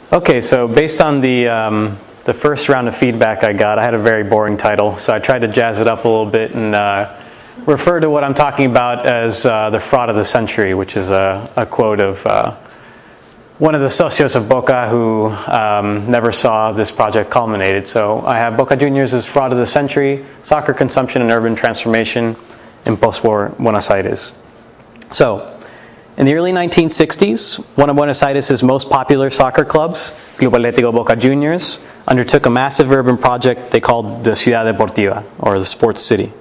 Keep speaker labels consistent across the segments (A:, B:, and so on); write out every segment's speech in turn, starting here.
A: Okay, so based on the first round of feedback I got, I had a very boring title, so I tried to jazz it up a little bit and refer to what I'm talking about as the fraud of the century, which is a quote of one of the socios of Boca who never saw this project culminated. So I have Boca Juniors as fraud of the century, soccer consumption and urban transformation in post-war Buenos Aires. So, in the early 1960s, one of Buenos Aires' most popular soccer clubs, Club Atlético Boca Juniors, undertook a massive urban project they called the Ciudad Deportiva, or the Sports City.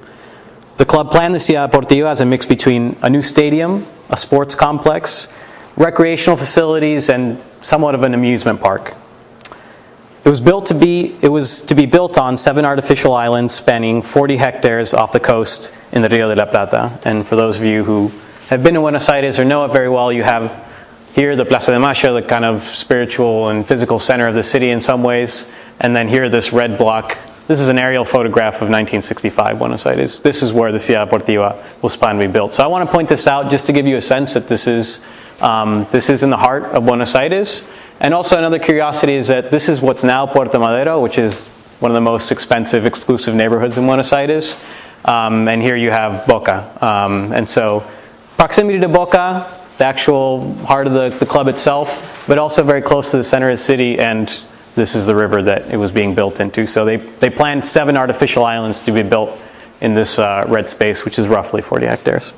A: The club planned the Ciudad Deportiva as a mix between a new stadium, a sports complex, recreational facilities, and somewhat of an amusement park. It was to be built on 7 artificial islands spanning 40 hectares off the coast in the Rio de la Plata. And for those of you who have been to Buenos Aires or know it very well, you have here the Plaza de Mayo, the kind of spiritual and physical center of the city in some ways, and then here this red block. This is an aerial photograph of 1965 Buenos Aires. This is where the Ciudad Deportiva was planned to be built. So I want to point this out just to give you a sense that this is in the heart of Buenos Aires. And also another curiosity is that this is what's now Puerto Madero, which is one of the most expensive, exclusive neighborhoods in Buenos Aires. And here you have Boca. And so proximity to Boca, the actual heart of the club itself, but also very close to the center of the city, and this is the river that it was being built into. So they planned 7 artificial islands to be built in this red space, which is roughly 40 hectares.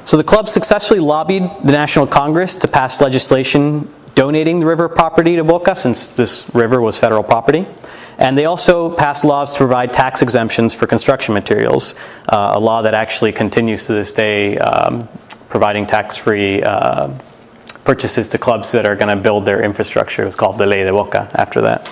A: So the club successfully lobbied the National Congress to pass legislation donating the river property to Boca, since this river was federal property. And they also passed laws to provide tax exemptions for construction materials, a law that actually continues to this day, providing tax-free purchases to clubs that are going to build their infrastructure. It was called the Ley de Boca after that.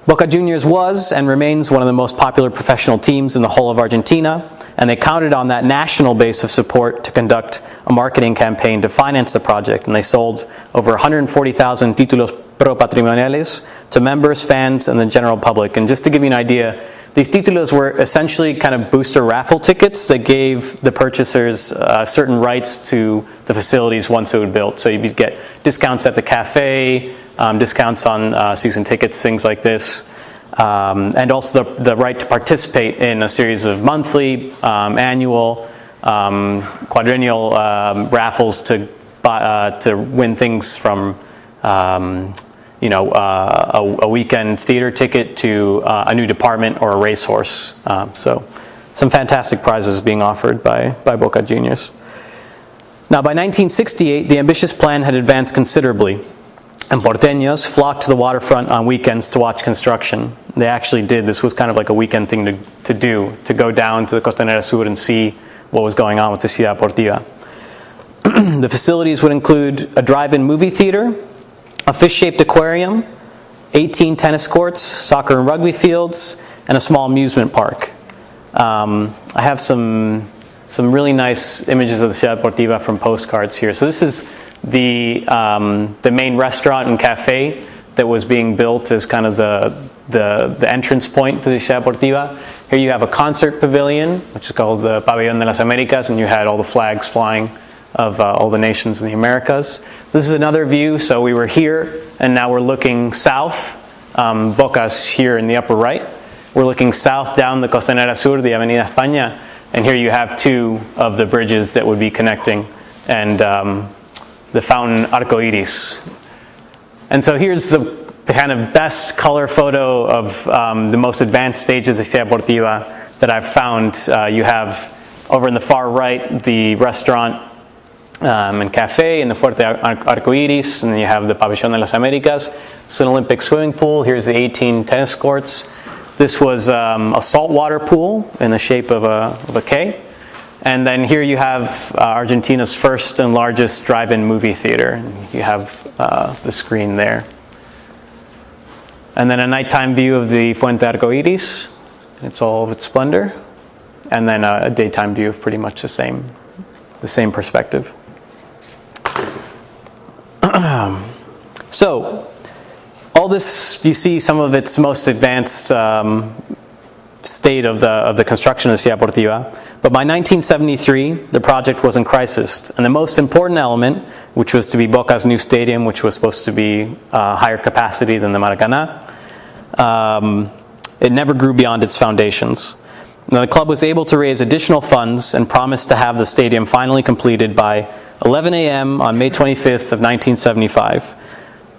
A: Boca Juniors was and remains one of the most popular professional teams in the whole of Argentina, and they counted on that national base of support to conduct a marketing campaign to finance the project, and they sold over 140,000 títulos pro patrimoniales to members, fans, and the general public. And just to give you an idea, these títulos were essentially kind of booster raffle tickets that gave the purchasers certain rights to the facilities once it was built. So you'd get discounts at the cafe, discounts on season tickets, things like this, and also the right to participate in a series of monthly, annual, quadrennial raffles to win things from a weekend theater ticket to a new department or a racehorse. So some fantastic prizes being offered by Boca Juniors. Now by 1968, the ambitious plan had advanced considerably, and porteños flocked to the waterfront on weekends to watch construction. They actually did. This was kind of like a weekend thing to do, to go down to the Costanera Sur and see what was going on with the Ciudad Deportiva. The facilities would include a drive-in movie theater, a fish-shaped aquarium, 18 tennis courts, soccer and rugby fields, and a small amusement park. I have some really nice images of the Ciudad Deportiva from postcards here. So this is the main restaurant and cafe that was being built as kind of the entrance point to the Ciudad Deportiva. Here you have a concert pavilion, which is called the Pabellón de las Américas, and you had all the flags flying of all the nations in the Americas. This is another view. So we were here, and now we're looking south. Boca's here in the upper right. We're looking south down the Costanera Sur, the Avenida España, and here you have 2 of the bridges that would be connecting, and the fountain Arco Iris. And so here's the kind of best color photo of the most advanced stages of the Ciudad Deportiva that I've found. You have over in the far right the restaurant and cafe in the Fuerte Arco Iris, and then you have the Pabellón de las Américas. It's an Olympic swimming pool. Here's the 18 tennis courts. This was a saltwater pool in the shape of a K. And then here you have Argentina's first and largest drive-in movie theater. You have the screen there. And then a nighttime view of the Fuente Arco Iris. It's all of its splendor. And then a daytime view of pretty much the same perspective. So, all this, you see some of its most advanced state of the construction of the Ciudad Deportiva. But by 1973, the project was in crisis. And the most important element, which was to be Boca's new stadium, which was supposed to be higher capacity than the Maracaná, it never grew beyond its foundations. Now, the club was able to raise additional funds and promised to have the stadium finally completed by 11 a.m. on May 25th of 1975.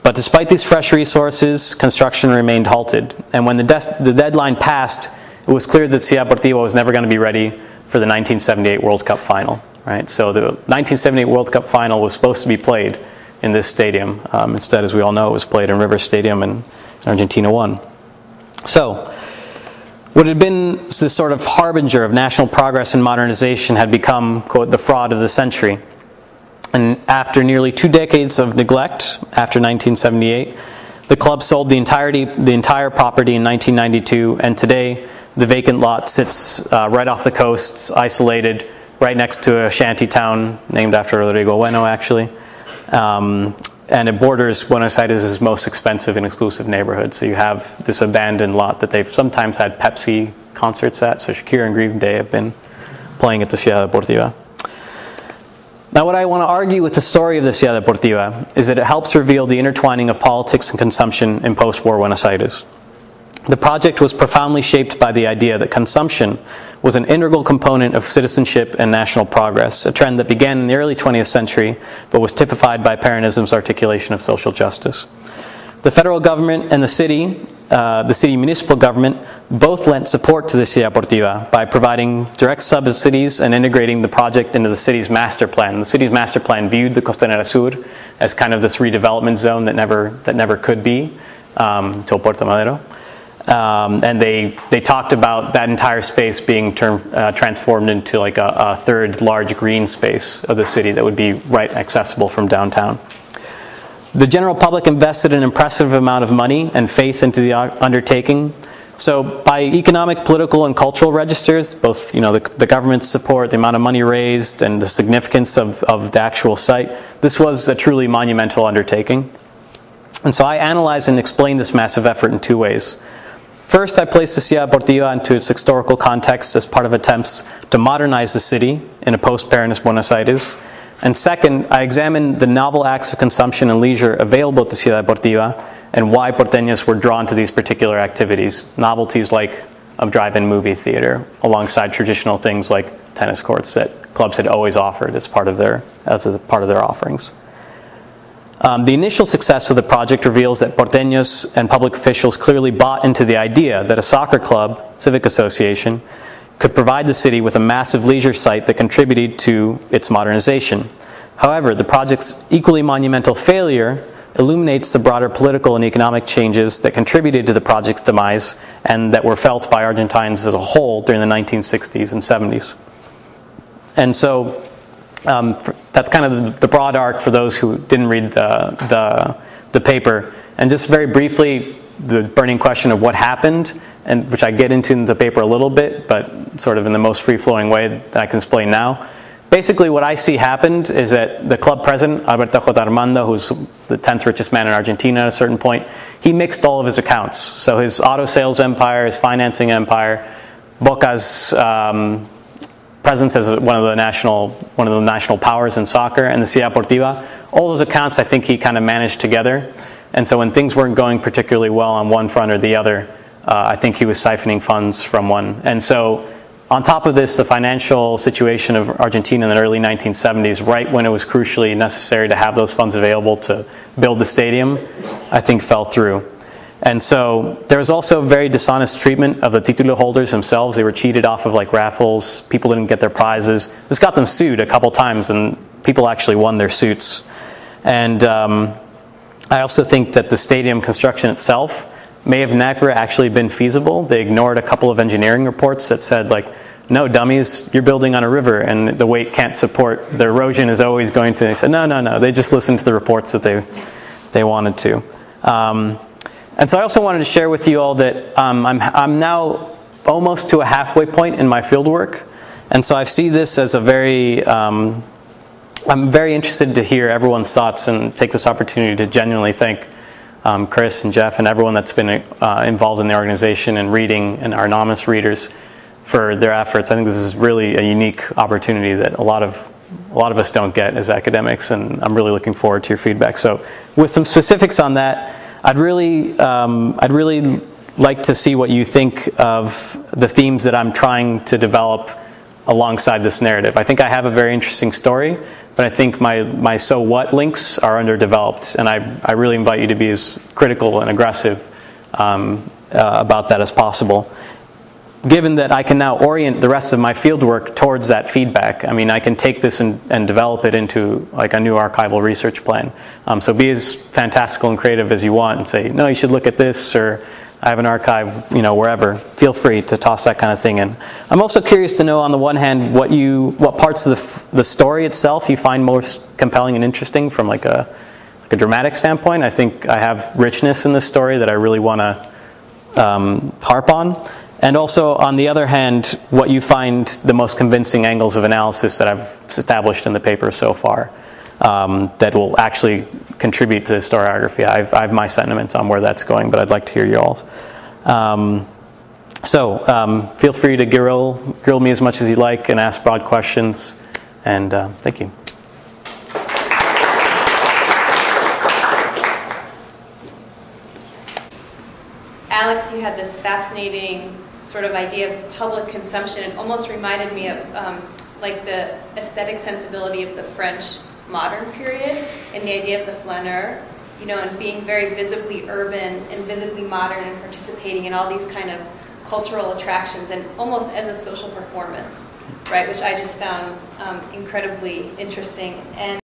A: But despite these fresh resources, construction remained halted. And when the deadline passed, it was clear that Ciudad Deportiva was never going to be ready for the 1978 World Cup final. Right? So the 1978 World Cup final was supposed to be played in this stadium. Instead, as we all know, it was played in River Stadium, and Argentina won. So what had been this sort of harbinger of national progress and modernization had become, quote, the fraud of the century. And after nearly 2 decades of neglect, after 1978, the club sold the entire property in 1992, and today the vacant lot sits right off the coast, isolated, right next to a shanty town named after Rodrigo Bueno, actually. And it borders Buenos Aires' most expensive and exclusive neighborhood. So you have this abandoned lot that they've sometimes had Pepsi concerts at. So Shakira and Green Day have been playing at the Ciudad Deportiva. Now, what I want to argue with the story of the Ciudad Deportiva is that it helps reveal the intertwining of politics and consumption in post-war Buenos Aires. The project was profoundly shaped by the idea that consumption was an integral component of citizenship and national progress, a trend that began in the early 20th century, but was typified by Peronism's articulation of social justice. The federal government and the city municipal government, both lent support to the Ciudad Deportiva by providing direct subsidies and integrating the project into the city's master plan. The city's master plan viewed the Costanera Sur as kind of this redevelopment zone that never could be, till Puerto Madero. And they talked about that entire space being transformed into like a third large green space of the city that would be right accessible from downtown. The general public invested an impressive amount of money and faith into the undertaking. So by economic, political, and cultural registers, both the government's support, the amount of money raised, and the significance of the actual site, this was a truly monumental undertaking. And so I analyzed and explained this massive effort in 2 ways. First, I placed the Ciudad Deportiva into its historical context as part of attempts to modernize the city in a post-Peronist Buenos Aires. And second, I examined the novel acts of consumption and leisure available at the Ciudad Deportiva and why porteños were drawn to these particular activities, novelties like a drive-in movie theater, alongside traditional things like tennis courts that clubs had always offered as part of their offerings. The initial success of the project reveals that porteños and public officials clearly bought into the idea that a soccer club, civic association, could provide the city with a massive leisure site that contributed to its modernization. However, the project's equally monumental failure illuminates the broader political and economic changes that contributed to the project's demise and that were felt by Argentines as a whole during the 1960s and 70s. And so that's kind of the broad arc for those who didn't read the paper. And just very briefly, the burning question of what happened, and which I get into in the paper a little bit, but sort of in the most free-flowing way that I can explain now. Basically, what I see happened is that the club president, Alberto J. Armando, who's the 10th richest man in Argentina at a certain point, he mixed all of his accounts. So his auto sales empire, his financing empire, Boca's presence as one of the national powers in soccer, and the Ciudad Deportiva, all those accounts I think he kind of managed together. And so when things weren't going particularly well on one front or the other, I think he was siphoning funds from one. And so on top of this, the financial situation of Argentina in the early 1970s, right when it was crucially necessary to have those funds available to build the stadium, I think fell through. And so there was also very dishonest treatment of the título holders themselves. They were cheated off of like raffles. People didn't get their prizes. This got them sued a couple times, and people actually won their suits. And I also think that the stadium construction itself may have never actually been feasible. They ignored a couple of engineering reports that said, like, no, dummies, you're building on a river and the weight can't support, the erosion is always going to. They said, no. They just listened to the reports that they wanted to. And so I also wanted to share with you all that I'm now almost to a halfway point in my fieldwork. And so I see this as a very, I'm very interested to hear everyone's thoughts and take this opportunity to genuinely thank Chris and Jeff and everyone that's been involved in the organization and reading, and our anonymous readers for their efforts. I think this is really a unique opportunity that a lot of us don't get as academics, and I'm really looking forward to your feedback. So with some specifics on that, I'd really like to see what you think of the themes that I'm trying to develop alongside this narrative. I think I have a very interesting story, but I think my so what links are underdeveloped, and I really invite you to be as critical and aggressive about that as possible. Given that I can now orient the rest of my fieldwork towards that feedback, I mean, I can take this and develop it into like a new archival research plan. So be as fantastical and creative as you want and say, no, you should look at this, or I have an archive, you know, wherever. Feel free to toss that kind of thing in. I'm also curious to know, on the one hand, what parts of the story itself you find most compelling and interesting from like a dramatic standpoint. I think I have richness in this story that I really want to harp on. And also, on the other hand, what you find the most convincing angles of analysis that I've established in the paper so far that will actually contribute to historiography. I have my sentiments on where that's going, but I'd like to hear y'all's. Feel free to grill me as much as you like and ask broad questions. And thank you.
B: Alex, you had this fascinating sort of idea of public consumption. It almost reminded me of like the aesthetic sensibility of the French modern period and the idea of the flaneur, you know, and being very visibly urban and visibly modern and participating in all these kind of cultural attractions and almost as a social performance, right, which I just found incredibly interesting. And